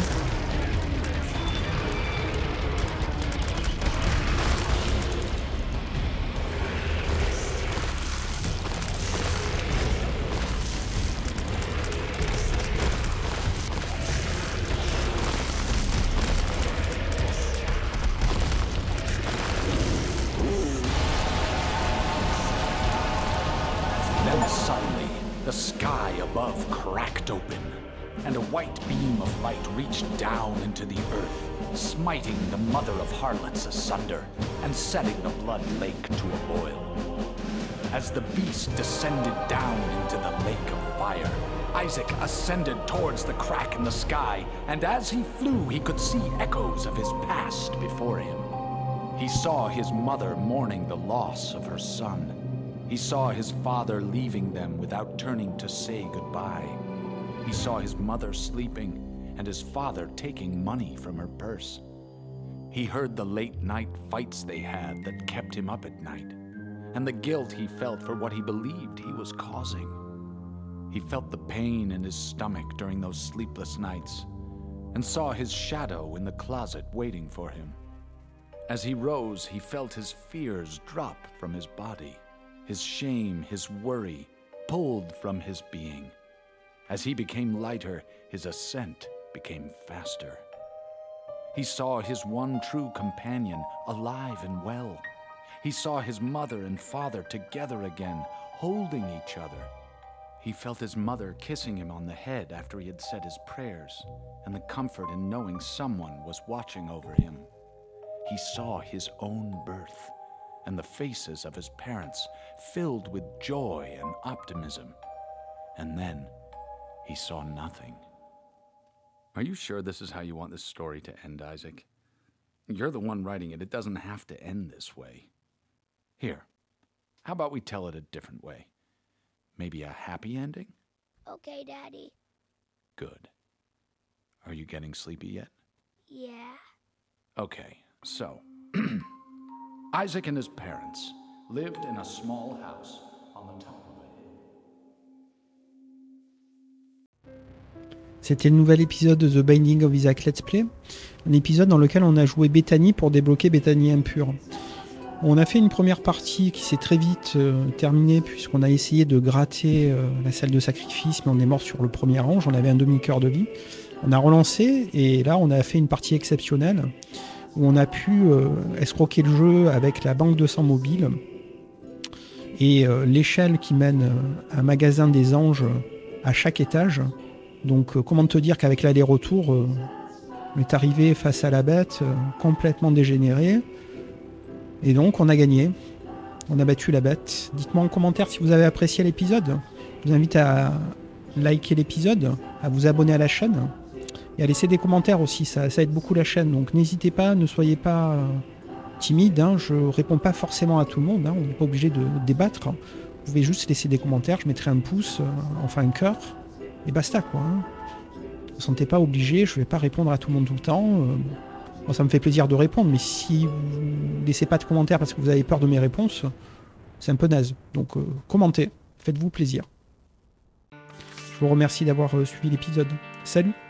Then suddenly, the sky above cracked open, and a white beam of light reached down into the earth, smiting the mother of harlots asunder, and setting the blood lake to a boil. As the beast descended down into the lake of fire, Isaac ascended towards the crack in the sky, and as he flew, he could see echoes of his past before him. He saw his mother mourning the loss of her son. He saw his father leaving them without turning to say goodbye. He saw his mother sleeping and his father taking money from her purse. He heard the late-night fights they had that kept him up at night, and the guilt he felt for what he believed he was causing. He felt the pain in his stomach during those sleepless nights, and saw his shadow in the closet waiting for him. As he rose, he felt his fears drop from his body, his shame, his worry, pulled from his being. As he became lighter, his ascent became faster. He saw his one true companion alive and well. He saw his mother and father together again, holding each other. He felt his mother kissing him on the head after he had said his prayers, and the comfort in knowing someone was watching over him. He saw his own birth, and the faces of his parents filled with joy and optimism. And then he saw nothing. Are you sure this is how you want this story to end, Isaac? You're the one writing it. It doesn't have to end this way. Here, how about we tell it a different way? Maybe a happy ending? Okay, Daddy. Good. Are you getting sleepy yet? Yeah. Okay, so Isaac and his parents lived in a small house on the top of a hill. C'était le nouvel épisode de The Binding of Isaac Let's Play, un épisode dans lequel on a joué Bethany pour débloquer Bethany impure. On a fait une première partie qui s'est très vite terminée puisqu'on a essayé de gratter la salle de sacrifice, mais on est mort sur le premier ange, on avait un demi-cœur de vie. On a relancé et là on a fait une partie exceptionnelle où on a pu escroquer le jeu avec la banque de sang mobile et l'échelle qui mène à un magasin des anges à chaque étage. Donc comment te dire qu'avec l'aller-retour, on est arrivé face à la bête complètement dégénérée. Et donc, on a gagné. On a battu la bête. Dites-moi en commentaire si vous avez apprécié l'épisode. Je vous invite à liker l'épisode, à vous abonner à la chaîne et à laisser des commentaires aussi. Ça aide beaucoup la chaîne. Donc, n'hésitez pas, ne soyez pas timide. Hein. Je réponds pas forcément à tout le monde. Hein. On n'est pas obligé de débattre. Vous pouvez juste laisser des commentaires. Je mettrai un pouce, enfin un cœur. Et basta, quoi. Hein. Ne vous sentez pas obligé. Je vais pas répondre à tout le monde tout le temps. Moi, ça me fait plaisir de répondre, mais si vous ne laissez pas de commentaires parce que vous avez peur de mes réponses, c'est un peu naze. Donc, commentez, faites-vous plaisir. Je vous remercie d'avoir suivi l'épisode. Salut!